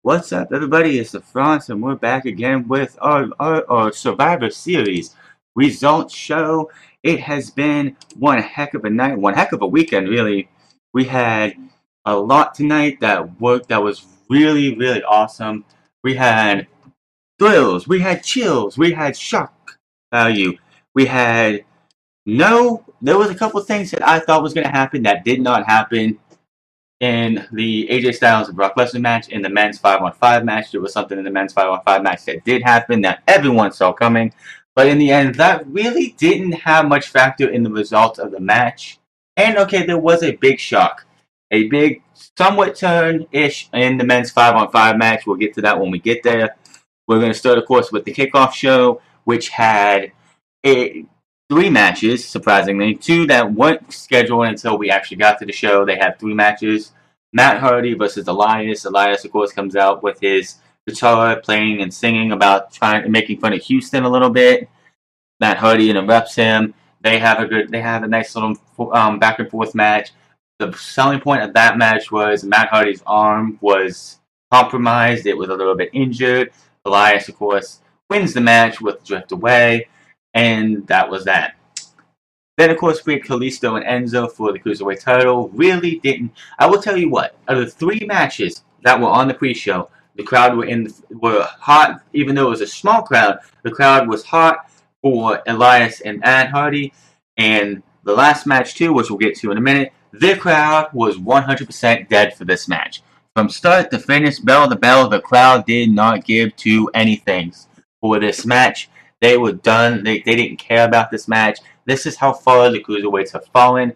What's up, everybody? It's the Frontz, and we're back again with our Survivor Series results show. It has been one heck of a night, one heck of a weekend, really. We had a lot tonight that was really, really awesome. We had thrills, we had chills, we had shock value, we had there was a couple things that I thought was going to happen that did not happen in the AJ Styles and Brock Lesnar match. In the men's 5-on-5 match, there was something in the men's 5-on-5 match that did happen that everyone saw coming. But in the end, that really didn't have much factor in the result of the match. And okay, there was a big shock. A big, somewhat turn-ish in the men's 5-on-5 match. We'll get to that when we get there. We're going to start, of course, with the kickoff show, which had three matches, surprisingly. Two that weren't scheduled until we actually got to the show. They had three matches. Matt Hardy versus Elias. Elias, of course, comes out with his guitar playing and singing about making fun of Houston a little bit. Matt Hardy interrupts him. They have a nice little back and forth match. The selling point of that match was Matt Hardy's arm was compromised. It was a little bit injured. Elias, of course, wins the match with Drift Away. And that was that. Then, of course, we had Kalisto and Enzo for the Cruiserweight title. Really didn't. I will tell you what. Out of the three matches that were on the pre-show, the crowd were hot. Even though it was a small crowd, the crowd was hot for Elias and Matt Hardy. And the last match, too, which we'll get to in a minute, the crowd was 100% dead for this match. From start to finish, bell to bell, the crowd did not give two anything for this match. They were done. They didn't care about this match. This is how far the Cruiserweights have fallen.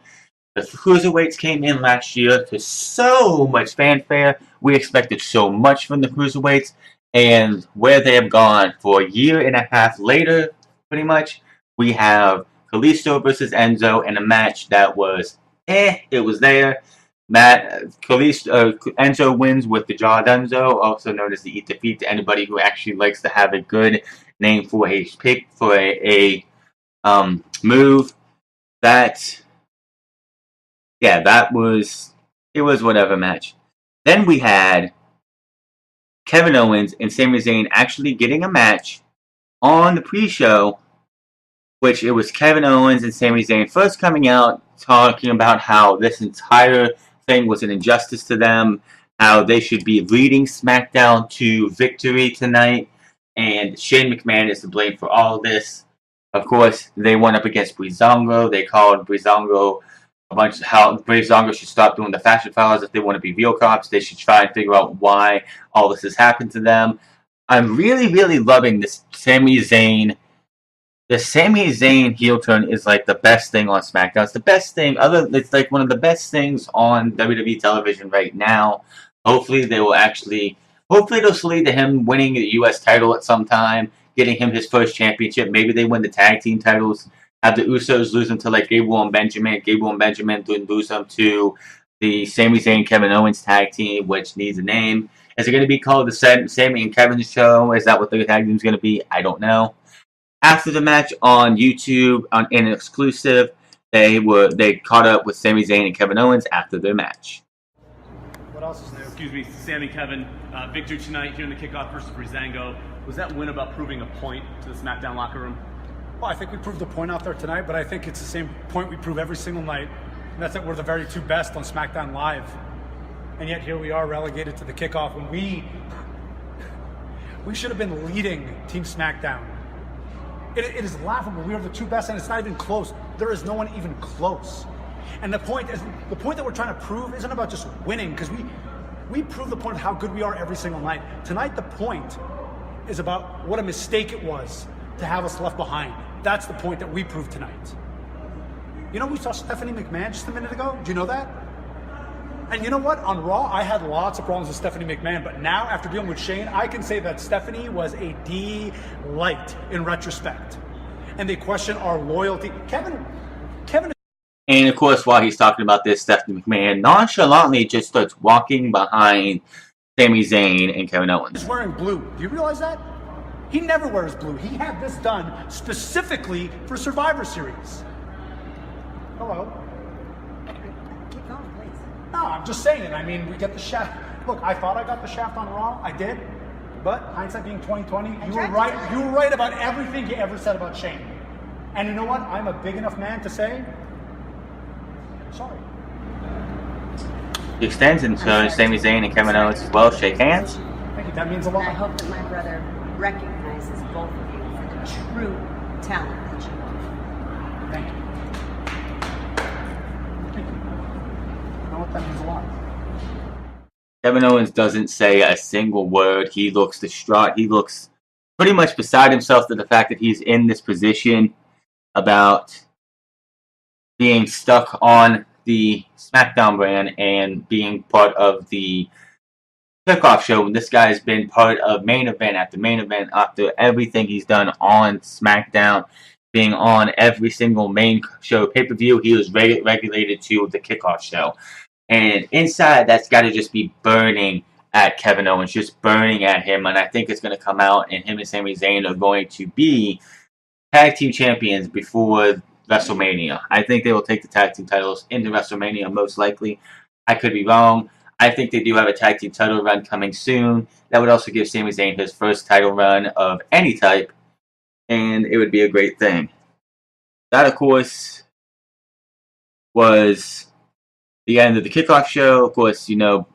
The Cruiserweights came in last year to so much fanfare. We expected so much from the Cruiserweights. And where they have gone for a year and a half later, pretty much, we have Kalisto versus Enzo in a match that was it was there. Enzo wins with the Jaw Dunzo, also known as the Eat Defeat, to anybody who actually likes to have a good name for a pick for a move. It was whatever match. Then we had Kevin Owens and Sami Zayn actually getting a match on the pre-show, which it was Kevin Owens and Sami Zayn first coming out talking about how this entire thing was an injustice to them, how they should be leading SmackDown to victory tonight, and Shane McMahon is to blame for all of this. Of course, they went up against Breezango. They called Breezango how Breezango should stop doing the fashion files if they want to be real cops. They should try and figure out why all this has happened to them. I'm really, really loving this Sami Zayn. The Sami Zayn heel turn is like the best thing on SmackDown. It's the best thing. It's like one of the best things on WWE television right now. Hopefully it'll lead to him winning the U.S. title at some time, getting him his first championship. Maybe they win the tag team titles. Have the Usos lose them to like Gabriel and Benjamin. Gabriel and Benjamin didn't lose them to the Sami Zayn Kevin Owens tag team, which needs a name. Is it going to be called the Sami and Kevin show? Is that what the tag team is going to be? I don't know. After the match on YouTube, in an exclusive, they caught up with Sami Zayn and Kevin Owens after their match. What else is new? Excuse me, Sami, Kevin. Victory tonight here in the kickoff versus Breezango. Was that win about proving a point to the SmackDown locker room? Well, I think we proved a point out there tonight, but I think it's the same point we prove every single night, and that's that we're the very two best on SmackDown Live. And yet here we are relegated to the kickoff when we should have been leading Team SmackDown. It is laughable. We are the two best, and it's not even close. There is no one even close. And the point that we're trying to prove isn't about just winning, because we prove the point of how good we are every single night. Tonight, the point is about what a mistake it was to have us left behind. That's the point that we proved tonight. You know, we saw Stephanie McMahon just a minute ago. Do you know that? And you know what? On Raw, I had lots of problems with Stephanie McMahon, but now, after dealing with Shane, I can say that Stephanie was a delight in retrospect. And they question our loyalty. Kevin. And of course, while he's talking about this, Stephanie McMahon nonchalantly just starts walking behind Sami Zayn and Kevin Owens. He's wearing blue. Do you realize that? He never wears blue. He had this done specifically for Survivor Series. Hello. Keep going, please. No, I'm just saying. I mean, we get the look, I thought I got the shaft on Raw. I did. But hindsight being 2020, you were right. You were right about everything he ever said about Shane. And you know what? I'm a big enough man to say, sorry. He extends and so Sami Zayn and Kevin Owens as well shake hands. Thank you. That means a lot. I hope that my brother recognizes both of you for the true talent that you are. Thank you. Thank you. You know what? That means a lot. Kevin Owens doesn't say a single word. He looks distraught. He looks pretty much beside himself to the fact that he's in this position about being stuck on the SmackDown brand and being part of the kickoff show. This guy's been part of main event after main event after everything he's done on SmackDown, being on every single main show pay-per-view. He was regulated to the kickoff show. And inside, that's got to just be burning at Kevin Owens, just burning at him. And I think it's going to come out, and him and Sami Zayn are going to be tag team champions before WrestleMania. I think they will take the tag team titles into WrestleMania, most likely. I could be wrong. I think they do have a tag team title run coming soon. That would also give Sami Zayn his first title run of any type, and it would be a great thing. That, of course, was the end of the kickoff show. Of course, you know,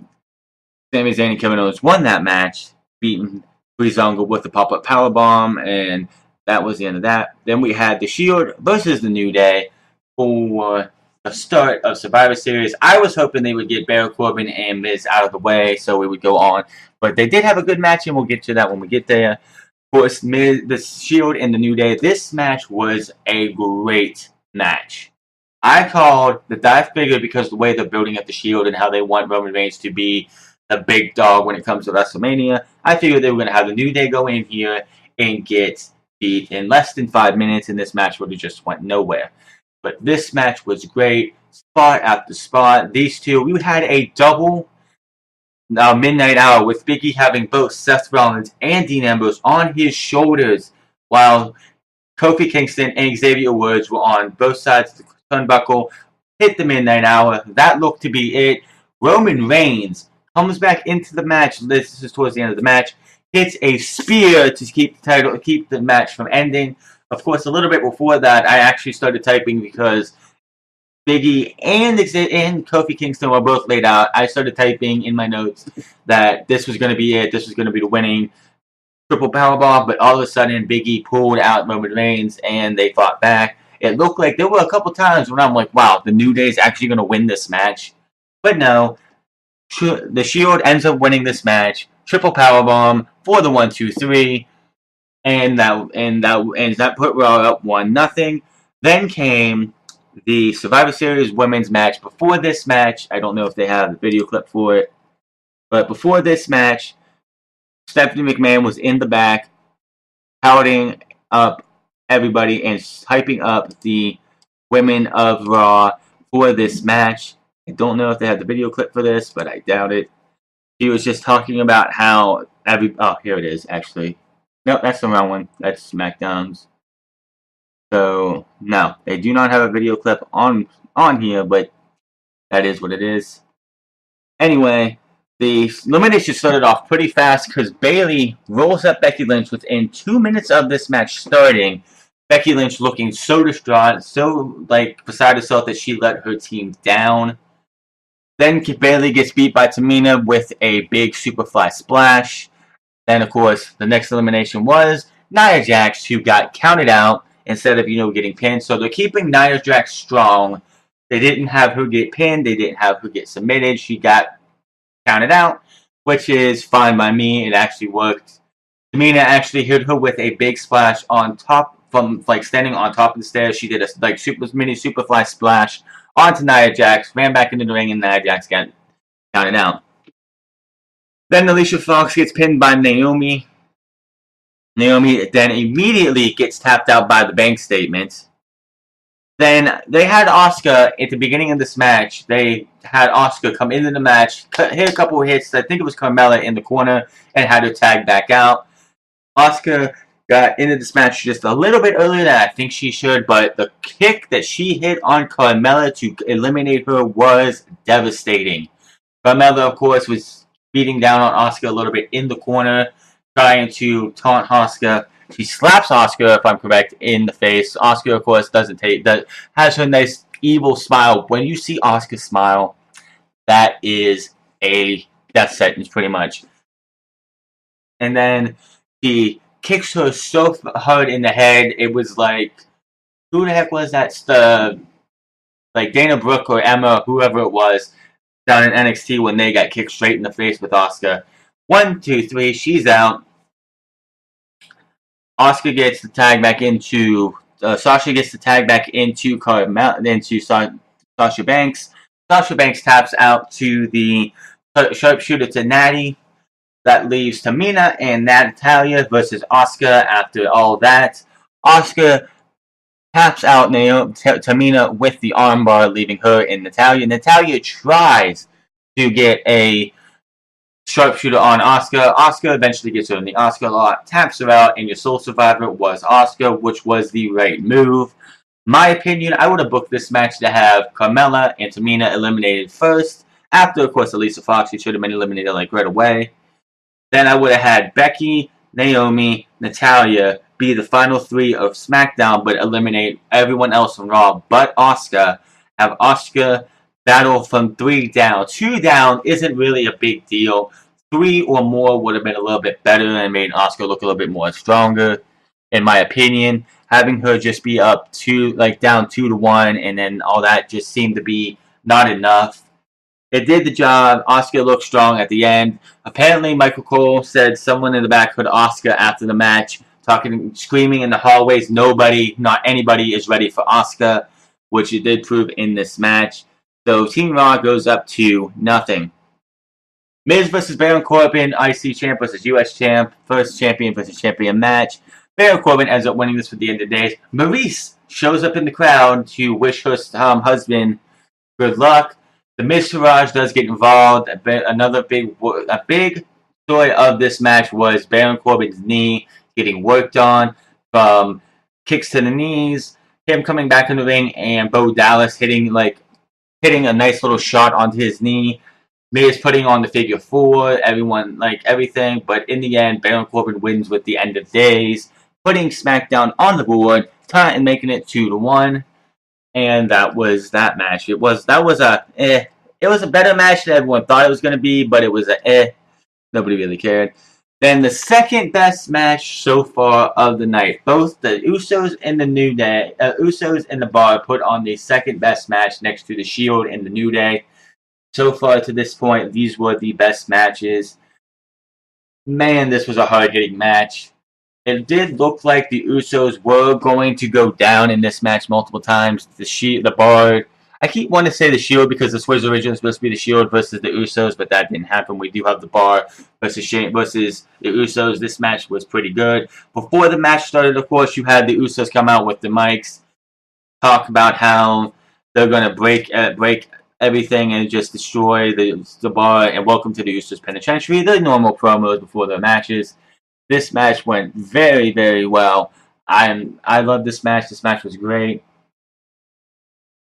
Sami Zayn and Kevin Owens won that match, beating Breezango with the pop-up powerbomb, and that was the end of that. Then we had The Shield versus The New Day for the start of Survivor Series. I was hoping they would get Baron Corbin and Miz out of the way so we would go on, but they did have a good match, and we'll get to that when we get there. Of course, The Shield and The New Day. This match was a great match. I called the dive figure because of the way they're building up the Shield and how they want Roman Reigns to be the big dog when it comes to WrestleMania. I figured they were going to have the New Day go in here and get beat in less than 5 minutes, and this match would have just went nowhere. But this match was great, spot after spot. These two, we had a double midnight hour with Big E having both Seth Rollins and Dean Ambrose on his shoulders, while Kofi Kingston and Xavier Woods were on both sides of the turnbuckle, hit the midnight hour. That looked to be it. Roman Reigns comes back into the match. This is towards the end of the match. Hits a spear to keep the match from ending. Of course, a little bit before that, I actually started typing because Big E and Kofi Kingston were both laid out. I started typing in my notes that this was going to be it. This was going to be the winning triple powerbomb. But all of a sudden, Big E pulled out Roman Reigns, and they fought back. It looked like there were a couple times when I'm like, wow, the New Day is actually going to win this match. But no, the Shield ends up winning this match. Triple powerbomb for the 1, 2, 3. And that put Raw up 1-0. Then came the Survivor Series women's match. Before this match, I don't know if they have the video clip for it, but before this match, Stephanie McMahon was in the back, pouting up everybody and hyping up the women of Raw for this match. I don't know if they have the video clip for this, but I doubt it. She was just talking about how oh, here it is, actually. Nope, that's the wrong one. That's SmackDown's. So, no, they do not have a video clip on here, but that is what it is. Anyway, the elimination started off pretty fast because Bayley rolls up Becky Lynch within 2 minutes of this match starting. Becky Lynch looking so distraught, so beside herself that she let her team down. Then Bayley gets beat by Tamina with a big Superfly splash. Then, of course, the next elimination was Nia Jax, who got counted out instead of, getting pinned. So they're keeping Nia Jax strong. They didn't have her get pinned. They didn't have her get submitted. She got counted out, which is fine by me. It actually worked. Tamina actually hit her with a big splash on top, from standing on top of the stairs. She did a mini Superfly splash onto Nia Jax, ran back into the ring, and Nia Jax got counted out. Then Alicia Fox gets pinned by Naomi. Naomi then immediately gets tapped out by the bank statement. Then they had Asuka at the beginning of this match. They had Asuka come into the match, hit a couple of hits. I think it was Carmella in the corner, and had her tag back out. Asuka got into this match just a little bit earlier than I think she should, but the kick that she hit on Carmella to eliminate her was devastating. Carmella, of course, was beating down on Asuka a little bit in the corner, trying to taunt Asuka. She slaps Asuka, if I'm correct, in the face. Asuka, of course, has her nice evil smile. When you see Asuka smile, that is a death sentence, pretty much. And then he kicks her so hard in the head, it was like, who the heck was that? Like Dana Brooke or Emma, whoever it was, down in NXT when they got kicked straight in the face with Asuka. 1, 2, 3, she's out. Asuka gets the tag back into. Sasha gets the tag back into Sasha Banks. Sasha Banks taps out to the sharpshooter to Natty. That leaves Tamina and Natalya versus Asuka. After all that, Asuka taps out Tamina with the armbar, leaving her and Natalya. Natalya tries to get a sharpshooter on Asuka. Asuka eventually gets her in the Asuka lock, taps her out, and your sole survivor was Asuka, which was the right move. My opinion, I would have booked this match to have Carmella and Tamina eliminated first. After, of course, Alicia Fox, who should have been eliminated like right away. Then I would have had Becky, Naomi, Natalya be the final 3 of SmackDown, but eliminate everyone else from Raw but Asuka. Have Asuka battle from 3 down. 2 down isn't really a big deal. 3 or more would have been a little bit better and made Asuka look a little bit more stronger, in my opinion. Having her just be up down 2-1, and then all that just seemed to be not enough. It did the job. Asuka looked strong at the end. Apparently, Michael Cole said someone in the back heard Asuka after the match, screaming in the hallways. Not anybody is ready for Asuka, which it did prove in this match. So Team Raw goes up to nothing. Miz versus Baron Corbin, IC champ versus US champ, first champion versus champion match. Baron Corbin ends up winning this for the end of the day. Maurice shows up in the crowd to wish her husband good luck. The Miz Taraj does get involved. A big story of this match was Baron Corbin's knee getting worked on, from kicks to the knees, him coming back in the ring, and Bo Dallas hitting a nice little shot onto his knee. Miz putting on the figure 4, everything, but in the end, Baron Corbin wins with the end of days, putting SmackDown on the board, and making it 2-1. And that was that match. It was a better match than everyone thought it was going to be, but it was nobody really cared. Then the second best match so far of the night. Both the Usos and the New Day, Usos and the Bar put on the second best match next to the Shield and the New Day. So far to this point, these were the best matches. Man, this was a hard-hitting match. It did look like the Usos were going to go down in this match multiple times. The Bar. I keep wanting to say the Shield because this was originally supposed to be the Shield versus the Usos, but that didn't happen. We do have the Bar versus the Usos. This match was pretty good. Before the match started, of course, you had the Usos come out with the mics, talk about how they're going to break everything and just destroy the Bar, and welcome to the Usos Penitentiary. The normal promos before the matches. This match went very, very well. I love this match. This match was great.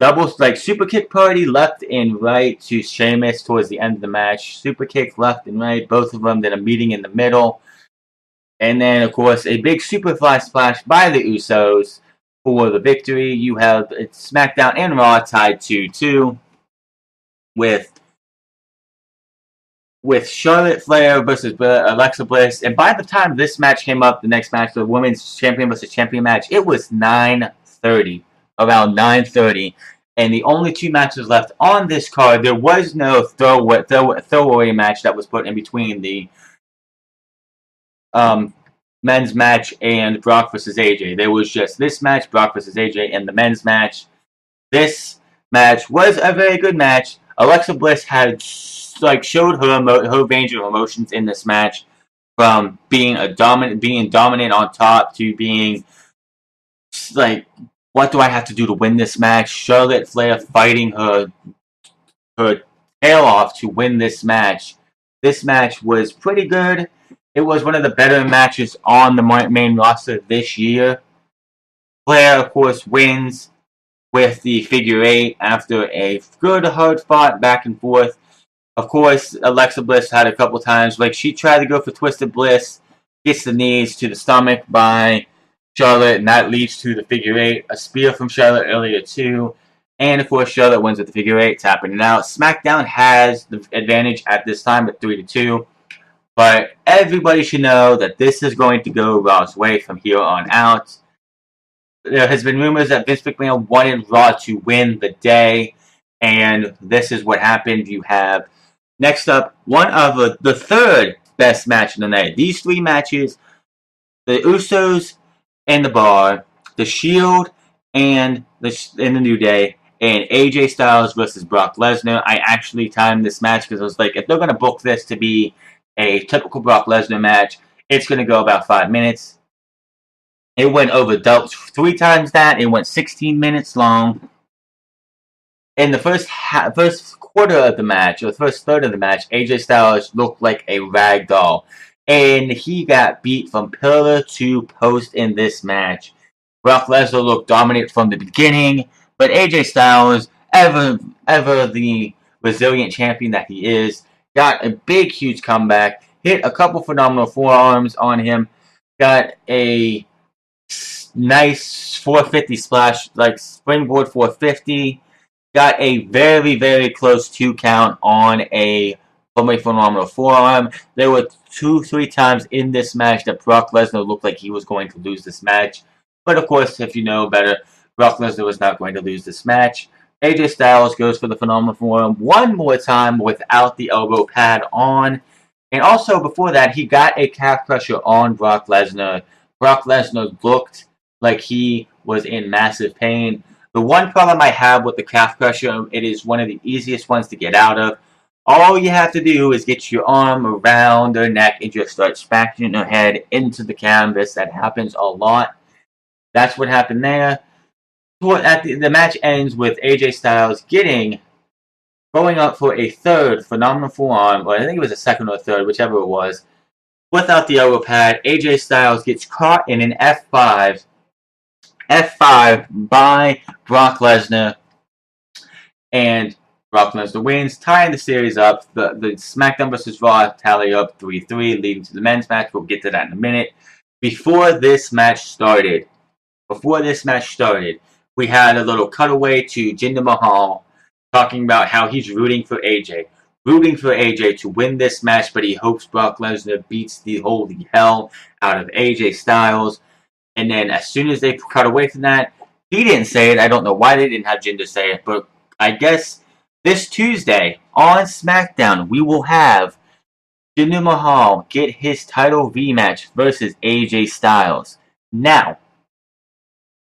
Doubles super kick party left and right to Sheamus towards the end of the match. Super kick left and right, both of them. Then a meeting in the middle, and then of course a big superfly splash by the Usos for the victory. You have SmackDown and Raw tied 2-2 with Charlotte Flair versus Alexa Bliss. And by the time this match came up, the next match, the Women's Champion versus Champion match, it was 9:30. Around 9:30. And the only 2 matches left on this card, there was no throwaway match that was put in between the men's match and Brock versus AJ. There was just this match, Brock versus AJ, and the men's match. This match was a very good match. Alexa Bliss had showed her range of emotions in this match, from being dominant on top to being what do I have to do to win this match? Charlotte Flair fighting her tail off to win this match. This match was pretty good. It was one of the better matches on the main roster this year. Flair, of course, wins with the figure 8 after a good hard fought back and forth. Of course, Alexa Bliss had a couple times, like she tried to go for Twisted Bliss, gets the knees to the stomach by Charlotte, and that leads to the figure eight. A spear from Charlotte earlier too. And of course, Charlotte wins with the figure eight, tapping it out. SmackDown has the advantage at this time at 3-2. But everybody should know that this is going to go Raw's way from here on out. There has been rumors that Vince McMahon wanted Raw to win the day, and this is what happened. You have, next up, one of the third best match of the night. These three matches, the Usos and the Bar, the Shield and the New Day, and AJ Styles versus Brock Lesnar. I actually timed this match because I was like, if they're going to book this to be a typical Brock Lesnar match, it's going to go about 5 minutes. It went over 3 times that. It went 16 minutes long. In the first quarter of the match, or the first third of the match, AJ Styles looked like a rag doll. And he got beat from pillar to post in this match. Brock Lesnar looked dominant from the beginning, but AJ Styles, ever the resilient champion that he is, got a big, huge comeback, hit a couple phenomenal forearms on him, got a nice 450 splash, like springboard 450, got a very, very close 2 count on a phenomenal forearm. There were 2-3 times in this match that Brock Lesnar looked like he was going to lose this match. But of course, if you know better, Brock Lesnar was not going to lose this match. AJ Styles goes for the phenomenal forearm one more time without the elbow pad on. And also before that, he got a calf crusher on Brock Lesnar. Brock Lesnar looked like he was in massive pain. The one problem I have with the calf crusher, it is one of the easiest ones to get out of. All you have to do is get your arm around their neck and just start smacking their head into the canvas. That happens a lot. That's what happened there. The match ends with AJ Styles going up for a third phenomenal forearm, or I think it was a second or third, whichever it was, without the elbow pad. AJ Styles gets caught in an F5 by Brock Lesnar, and Brock Lesnar wins, tying the series up. The SmackDown vs. Raw tally up 3-3, leading to the men's match. We'll get to that in a minute. Before this match started, we had a little cutaway to Jinder Mahal talking about how he's rooting for AJ to win this match, but he hopes Brock Lesnar beats the holy hell out of AJ Styles. And then as soon as they cut away from that, he didn't say it. I don't know why they didn't have Jinder say it, but I guess this Tuesday on SmackDown, we will have Jinder Mahal get his title rematch versus AJ Styles. Now,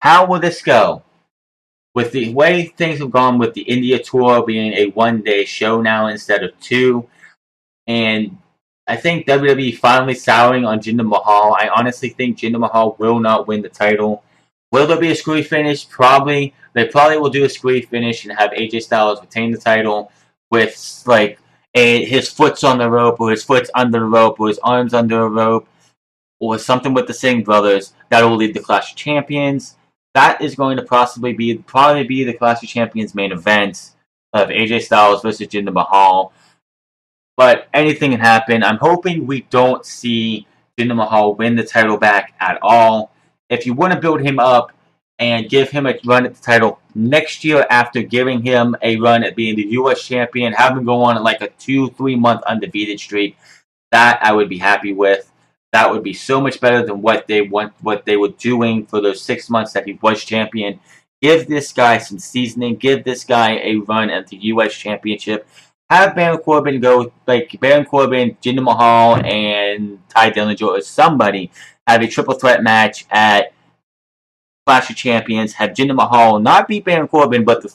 how will this go? With the way things have gone with the India tour being a one-day show now instead of 2, and I think WWE finally souring on Jinder Mahal. I honestly think Jinder Mahal will not win the title. Will there be a screwy finish? Probably. They probably will do a screwy finish and have AJ Styles retain the title with like his foot's on the rope, or his foot's under the rope, or his arms under a rope, or something with the Singh brothers. That will lead to Clash of Champions. That is going to probably be the Clash of Champions main event of AJ Styles versus Jinder Mahal. But anything can happen. I'm hoping we don't see Jinder Mahal win the title back at all. If you want to build him up and give him a run at the title next year after giving him a run at being the U.S. champion, have him go on like a 2-3 month undefeated streak, that I would be happy with. That would be so much better than what they were doing for those 6 months that he was champion. Give this guy some seasoning. Give this guy a run at the U.S. Championship. Have Baron Corbin go, like Baron Corbin, Jinder Mahal, and Ty Dillinger, or somebody have a triple threat match at Clash of Champions. Have Jinder Mahal not beat Baron Corbin, but the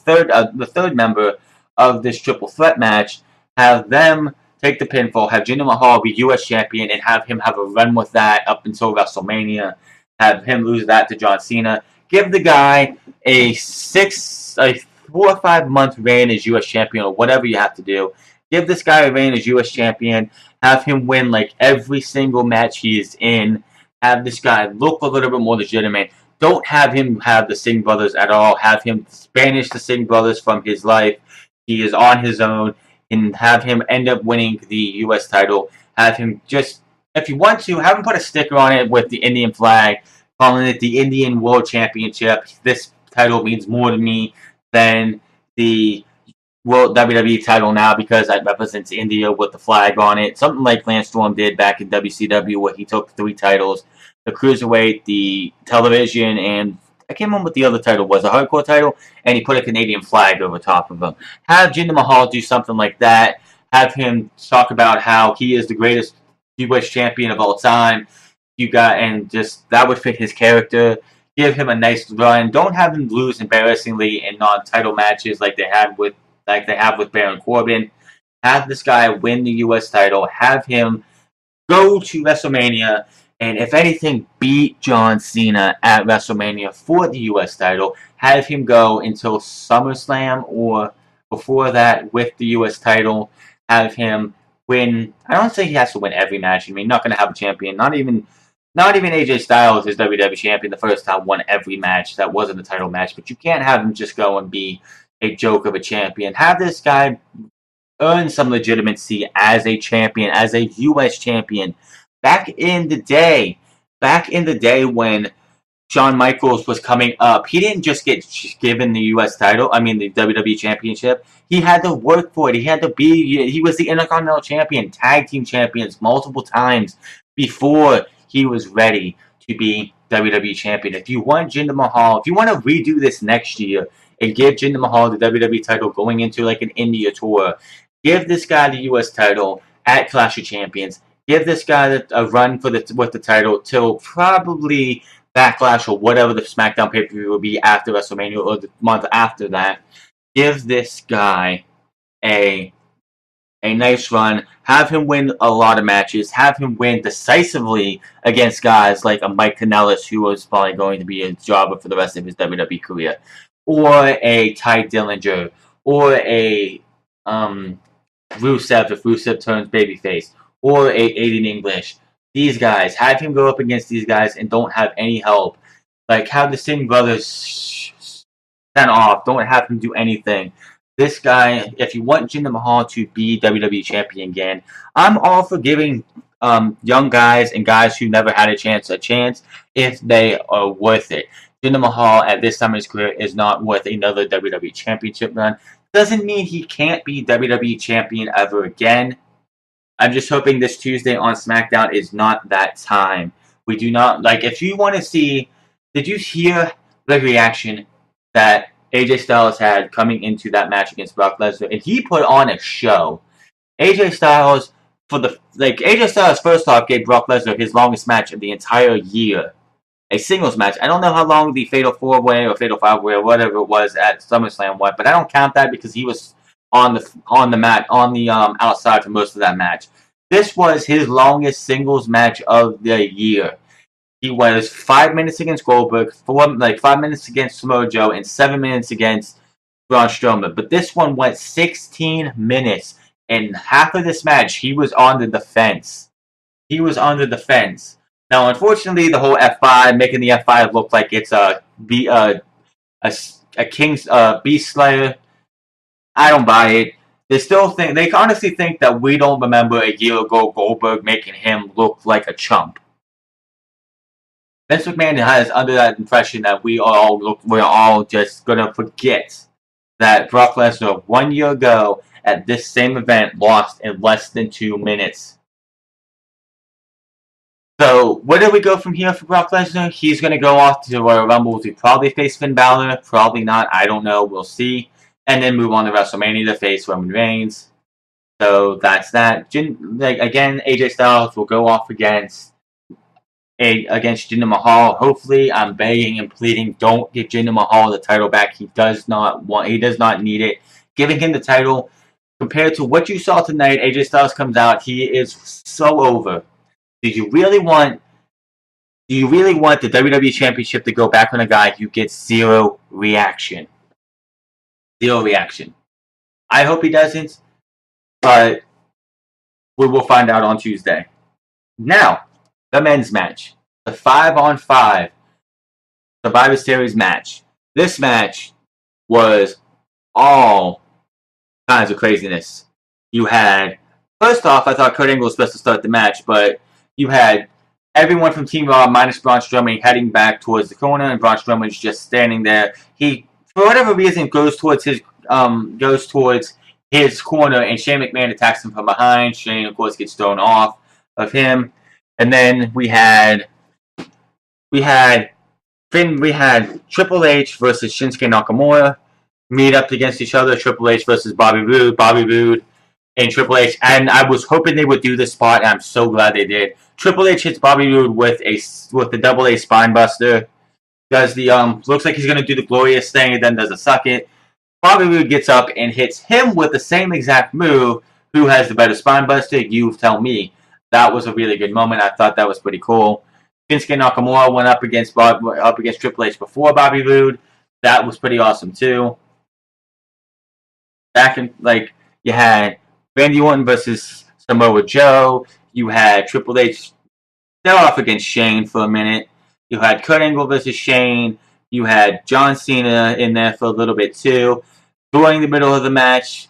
third member of this triple threat match. Have them take the pinfall, have Jinder Mahal be U.S. champion, and have him have a run with that up until WrestleMania. Have him lose that to John Cena. Give the guy a 4 or 5 month reign as U.S. champion, or whatever you have to do. Give this guy a reign as U.S. champion. Have him win like every single match he is in. Have this guy look a little bit more legitimate. Don't have him have the Singh brothers at all. Have him banish the Singh brothers from his life. He is on his own. and have him end up winning the U.S. title. Have him just, if you want to, have him put a sticker on it with the Indian flag, calling it the Indian World Championship. This title means more to me than the World WWE title now because it represents India with the flag on it. Something like Lance Storm did back in WCW where he took 3 titles, the Cruiserweight, the Television, and I can't remember what the other title was, a Hardcore title, and he put a Canadian flag over top of him. Have Jinder Mahal do something like that. Have him talk about how he is the greatest U.S. champion of all time. And just that would fit his character. Give him a nice run. Don't have him lose embarrassingly in non-title matches like they have with Baron Corbin. Have this guy win the U.S. title. Have him go to WrestleMania, and if anything, beat John Cena at WrestleMania for the U.S. title. Have him go until SummerSlam or before that with the U.S. title. Have him win. I don't think he has to win every match. I mean, not going to have a champion. Not even AJ Styles, his WWE champion, the first time won every match. That wasn't a title match, but you can't have him just go and be a joke of a champion. Have this guy earn some legitimacy as a champion, as a U.S. champion. Back in the day when Shawn Michaels was coming up, he didn't just get given the U.S. title, the WWE Championship. He had to work for it. He was the Intercontinental Champion, Tag Team Champions multiple times before he was ready to be WWE Champion. If you want Jinder Mahal, if you want to redo this next year and give Jinder Mahal the WWE title going into like an India tour, give this guy the U.S. title at Clash of Champions. Give this guy a run with the title till probably Backlash or whatever the SmackDown pay-per-view will be after WrestleMania or the month after that. Give this guy a nice run. Have him win a lot of matches. Have him win decisively against guys like a Mike Kanellis, who was probably going to be a jobber for the rest of his WWE career, or a Ty Dillinger, or a Rusev if Rusev turns babyface, or a Aiden English. These guys, have him go up against these guys and don't have any help. Like, have the Singh brothers sent off. Don't have him do anything. This guy, if you want Jinder Mahal to be WWE Champion again, I'm all for giving young guys and guys who never had a chance if they are worth it. Jinder Mahal at this time in his career is not worth another WWE Championship run. Doesn't mean he can't be WWE Champion ever again. I'm just hoping this Tuesday on SmackDown is not that time. We do not, if you want to see, did you hear the reaction that AJ Styles had coming into that match against Brock Lesnar? And he put on a show. AJ Styles, first off gave Brock Lesnar his longest match of the entire year. A singles match. I don't know how long the Fatal 4-Way or Fatal 5-Way or whatever it was at SummerSlam was, but I don't count that because he was on the mat, on the outside for most of that match. This was his longest singles match of the year. He was 5 minutes against Goldberg, 5 minutes against Samoa Joe, and 7 minutes against Braun Strowman. But this one went 16 minutes, and half of this match he was on the defense. Now, unfortunately, the whole F5, making the F5 look like it's a King's Beast Slayer, I don't buy it. They honestly think that we don't remember a year ago Goldberg making him look like a chump. Vince McMahon has under that impression that we're all just gonna forget that Brock Lesnar 1 year ago at this same event lost in less than 2 minutes. So, where do we go from here for Brock Lesnar? He's going to go off to Royal Rumble to probably face Finn Balor. Probably not. I don't know. We'll see. And then move on to WrestleMania to face Roman Reigns. So, that's that. Again, AJ Styles will go off against Jinder Mahal. Hopefully, I'm begging and pleading, don't give Jinder Mahal the title back. He does not need it. Giving him the title, compared to what you saw tonight, AJ Styles comes out, he is so over. Do you really want the WWE Championship to go back on a guy who gets zero reaction? Zero reaction. I hope he doesn't, but we will find out on Tuesday. Now, the men's match. The 5-on-5 Survivor Series match. This match was all kinds of craziness. You had, first off, I thought Kurt Angle was supposed to start the match, but you had everyone from Team Raw minus Braun Strowman heading back towards the corner, and Braun Strowman's just standing there. He, for whatever reason, goes towards his corner, and Shane McMahon attacks him from behind. Shane, of course, gets thrown off of him, and then we had Triple H versus Shinsuke Nakamura meet up against each other. Triple H versus Bobby Roode, and Triple H. And I was hoping they would do this spot, and I'm so glad they did. Triple H hits Bobby Roode with the double A spine buster. Does the looks like he's gonna do the glorious thing, and then does a suck it. Bobby Roode gets up and hits him with the same exact move. Who has the better spine buster? You tell me. That was a really good moment. I thought that was pretty cool. Shinsuke Nakamura went up against Triple H before Bobby Roode. That was pretty awesome too. Back in you had Randy Orton versus Samoa Joe. You had Triple H still off against Shane for a minute. You had Kurt Angle versus Shane. You had John Cena in there for a little bit too. During the middle of the match,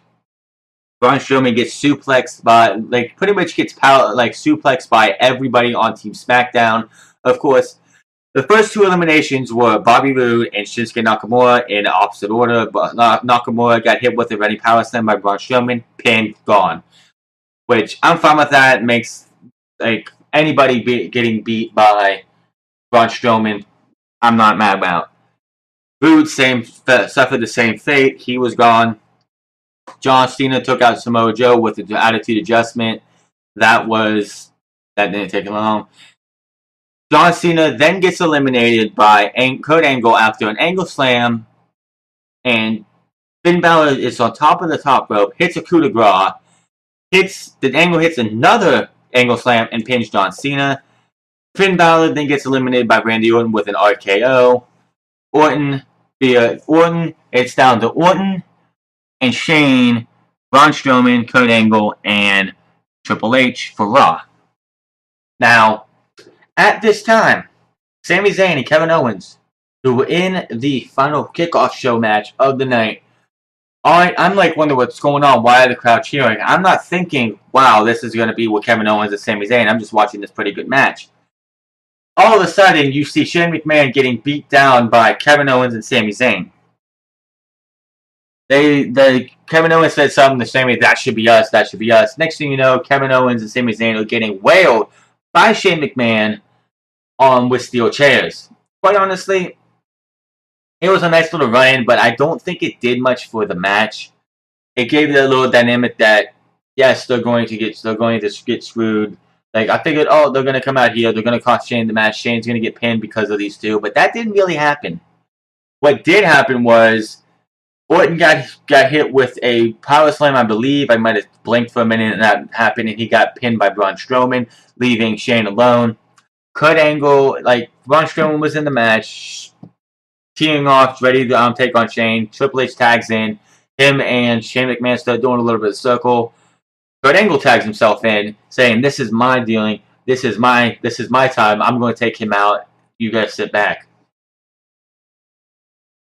Braun Strowman gets suplexed by pretty much gets suplexed by everybody on Team SmackDown. Of course, the first two eliminations were Bobby Roode and Shinsuke Nakamura in opposite order. But Nakamura got hit with a running power slam by Braun Strowman, pinned, gone. Which I'm fine with that. It makes anybody getting beat by Braun Strowman, I'm not mad about. Roode suffered the same fate. He was gone. John Cena took out Samoa Joe with the attitude adjustment. That didn't take long. John Cena then gets eliminated by Kurt Angle after an angle slam, and Finn Balor is on top of the top rope, hits a coup de grace, Angle hits another angle slam and pins John Cena. Finn Balor then gets eliminated by Randy Orton with an RKO. It's down to Orton and Shane, Braun Strowman, Kurt Angle, and Triple H for Raw. Now, at this time, Sami Zayn and Kevin Owens, who were in the final kickoff show match of the night, I'm wondering what's going on. Why are the crowd cheering? I'm not thinking, wow, this is going to be with Kevin Owens and Sami Zayn. I'm just watching this pretty good match. All of a sudden, you see Shane McMahon getting beat down by Kevin Owens and Sami Zayn. Kevin Owens said something to Sami, that should be us, that should be us. Next thing you know, Kevin Owens and Sami Zayn are getting wailed by Shane McMahon with steel chairs. Quite honestly, it was a nice little run-in, but I don't think it did much for the match. It gave it a little dynamic that, yes, they're going to get screwed. I figured, they're going to come out here, they're going to cost Shane the match, Shane's going to get pinned because of these two, but that didn't really happen. What did happen was Orton got hit with a power slam, I believe. I might have blinked for a minute and that happened, and he got pinned by Braun Strowman, leaving Shane alone. Kurt Angle, Braun Strowman was in the match, teeing off, ready to take on Shane. Triple H tags in. Him and Shane McMahon start doing a little bit of circle. Kurt Angle tags himself in, saying, "This is my dealing. This is my time. I'm going to take him out. You guys sit back."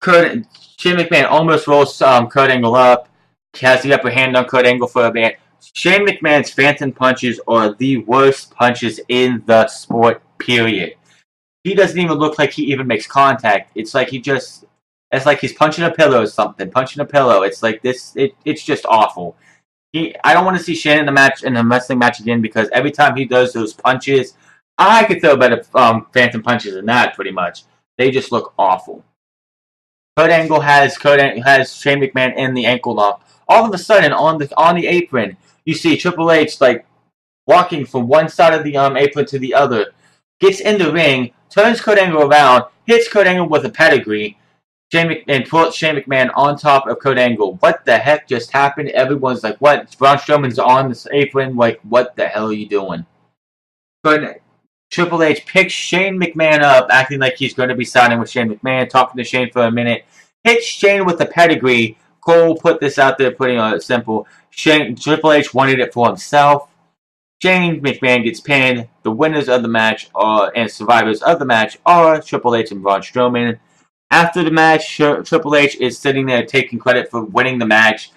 Shane McMahon almost rolls Kurt Angle up. Has the upper hand on Kurt Angle for a bit. Shane McMahon's phantom punches are the worst punches in the sport, period. He doesn't even look like he even makes contact. It's like he's punching a pillow or something. Punching a pillow. It's like this. It's just awful. I don't want to see Shane in a wrestling match again, because every time he does those punches, I could throw better phantom punches than that. Pretty much, they just look awful. Kurt Angle has Shane McMahon in the ankle lock. All of a sudden, on the apron, you see Triple H walking from one side of the apron to the other. Gets in the ring, turns Kurt Angle around, hits Kurt Angle with a pedigree, and puts Shane McMahon on top of Kurt Angle. What the heck just happened? Everyone's like, "What? Braun Strowman's on this apron? What the hell are you doing?" Triple H picks Shane McMahon up, acting like he's going to be signing with Shane McMahon, talking to Shane for a minute. Hits Shane with the pedigree. Cole put this out there, putting it simple. Triple H wanted it for himself. Shane McMahon gets pinned. The winners of the match and survivors of the match are Triple H and Braun Strowman. After the match, Triple H is sitting there taking credit for winning the match,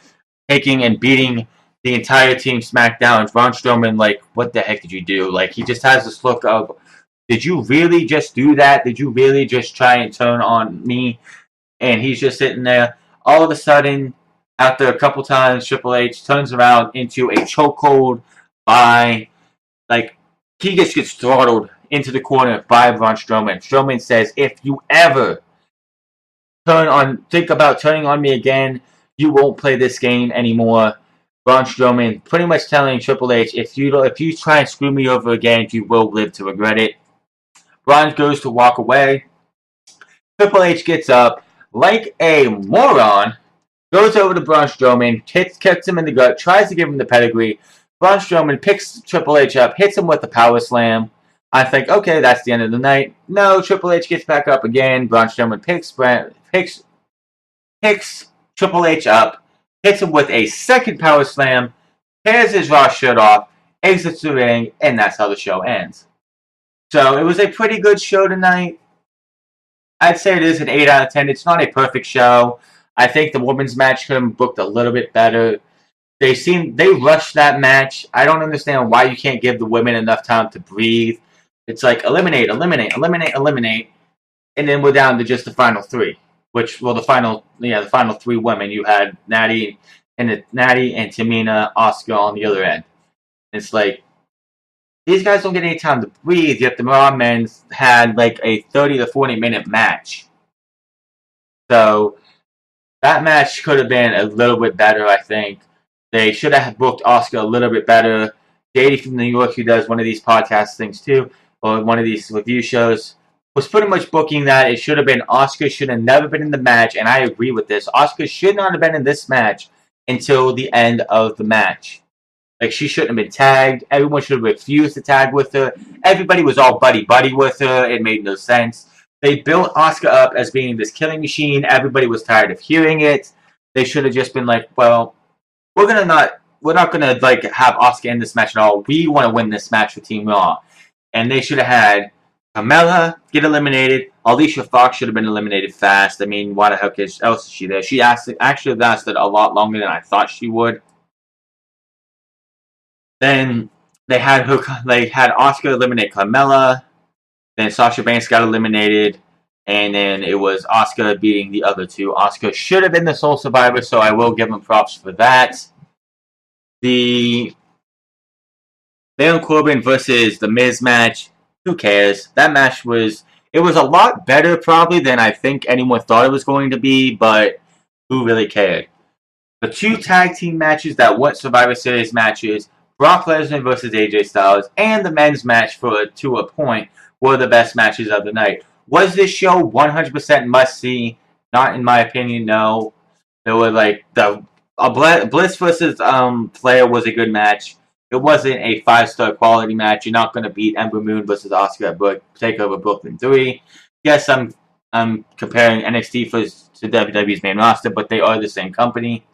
taking and beating the entire team SmackDown. Braun Strowman, like, what the heck did you do? Like, he just has this look of, did you really just do that? Did you really just try and turn on me? And he's just sitting there. All of a sudden, after a couple times, Triple H turns around into a chokehold by, like, he just gets throttled into the corner by Braun Strowman. Strowman says, if you ever think about turning on me again, you won't play this game anymore. Braun Strowman pretty much telling Triple H, if you try and screw me over again, you will live to regret it. Braun goes to walk away. Triple H gets up like a moron, goes over to Braun Strowman, kicks him in the gut, tries to give him the pedigree. Braun Strowman picks Triple H up, hits him with a power slam. I think, okay, that's the end of the night. No, Triple H gets back up again. Braun Strowman picks Triple H up, hits him with a second power slam, tears his Raw shirt off, exits the ring, and that's how the show ends. So it was a pretty good show tonight. I'd say it is an 8 out of 10. It's not a perfect show. I think the women's match could have booked a little bit better. They rushed that match. I don't understand why you can't give the women enough time to breathe. It's like eliminate, eliminate, eliminate, eliminate, and then we're down to just the final three. The final three women. You had Natty and Tamina, Asuka on the other end. It's like, these guys don't get any time to breathe, yet the Raw men's had like a 30 to 40 minute match. So that match could have been a little bit better, I think. They should have booked Asuka a little bit better. JD from New York, who does one of these podcast things too, or one of these review shows, was pretty much booking that it should have been Asuka should have never been in the match, and I agree with this. Asuka should not have been in this match until the end of the match. Like, she shouldn't have been tagged. Everyone should have refused to tag with her. Everybody was all buddy-buddy with her. It made no sense. They built Asuka up as being this killing machine. Everybody was tired of hearing it. They should have just been like, well, we're not gonna like have Asuka in this match at all. We want to win this match for Team Raw. And they should have had Carmella get eliminated. Alicia Fox should have been eliminated fast. I mean, why the heck else is she there? She actually lasted a lot longer than I thought she would. Then they had Asuka eliminate Carmella. Then Sasha Banks got eliminated. And then it was Asuka beating the other two. Asuka should have been the sole survivor, so I will give them props for that. The Baron Corbin versus The Miz match, who cares? That match was a lot better probably than I think anyone thought it was going to be, but who really cared? The two tag team matches that weren't Survivor Series matches, Brock Lesnar versus AJ Styles, and the men's match to a point, were the best matches of the night. Was this show 100% must-see? Not in my opinion, no. There were like Bliss versus Flair was a good match. It wasn't a 5-star quality match. You're not going to beat Ember Moon versus Asuka at TakeOver Brooklyn 3. Yes, I'm comparing NXT to WWE's main roster, but they are the same company.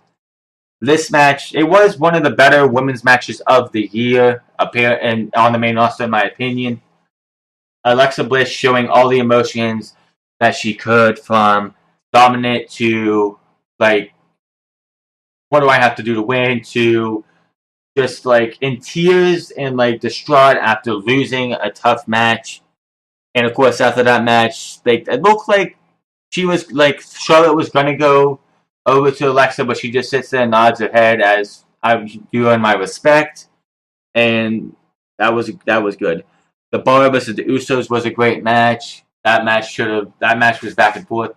This match, it was one of the better women's matches of the year on the main roster, in my opinion. Alexa Bliss showing all the emotions that she could, from dominant to, like, what do I have to do to win, to just, like, in tears and, like, distraught after losing a tough match. And, of course, after that match, it looked like Charlotte was going to go over to Alexa, but she just sits there and nods her head as I'm doing my respect. And that was good. The Bar versus the Usos was a great match. That match was back and forth.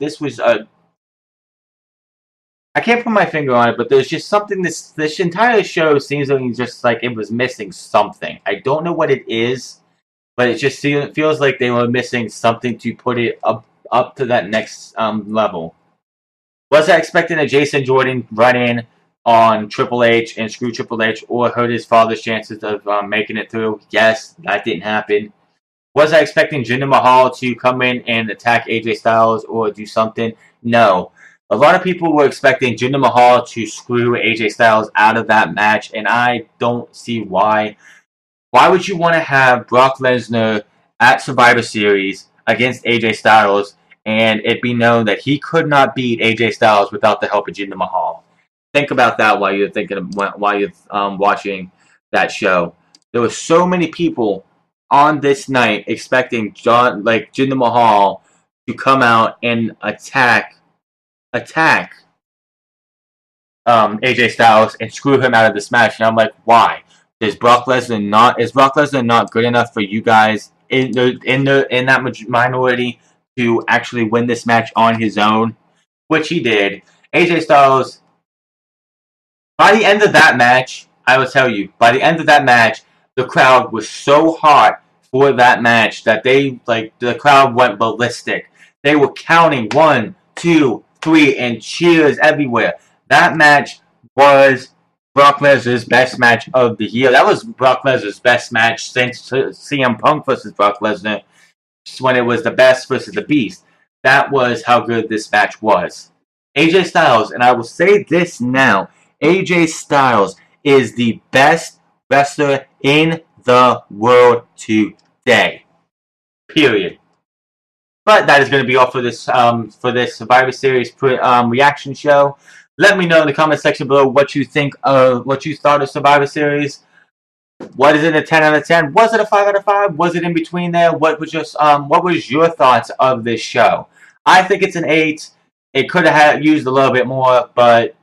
I can't put my finger on it, but there's just something, this entire show seems just like it was missing something. I don't know what it is, but it just feels like they were missing something to put it up to that next level. Was I expecting a Jason Jordan run-in on Triple H and screw Triple H or hurt his father's chances of making it through? Yes, that didn't happen. Was I expecting Jinder Mahal to come in and attack AJ Styles or do something? No. A lot of people were expecting Jinder Mahal to screw AJ Styles out of that match, and I don't see why. Why would you want to have Brock Lesnar at Survivor Series against AJ Styles and it be known that he could not beat AJ Styles without the help of Jinder Mahal? Think about that while you're watching that show. There were so many people on this night expecting Jinder Mahal to come out and attack AJ Styles and screw him out of this match. And I'm like, why? Is Brock Lesnar not good enough for you guys in that minority to actually win this match on his own? Which he did. AJ Styles, by the end of that match, I will tell you, by the end of that match, the crowd was so hot for that match that the crowd went ballistic. They were counting 1, 2, 3 and cheers everywhere. That match was Brock Lesnar's best match of the year. That was Brock Lesnar's best match since CM Punk versus Brock Lesnar, when it was the Best versus the Beast. That was how good this match was. AJ Styles, and I will say this now, AJ Styles is the best wrestler in the world today. Period. But that is going to be all for this Survivor Series reaction show. Let me know in the comment section below what you thought of Survivor Series. What is it, a 10 out of 10? Was it a 5 out of 5? Was it in between there? What was your thoughts of this show? I think it's an 8. It could have used a little bit more, but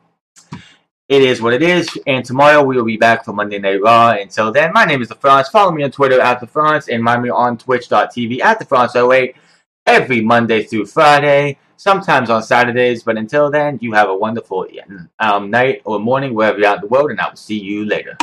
it is what it is. And tomorrow we will be back for Monday Night Raw. Until then, my name is The Frontz. Follow me on Twitter at The Frontz and find me on twitch.tv at TheFrontz08 every Monday through Friday. Sometimes on Saturdays, but until then, you have a wonderful night or morning wherever you're at in the world, and I will see you later.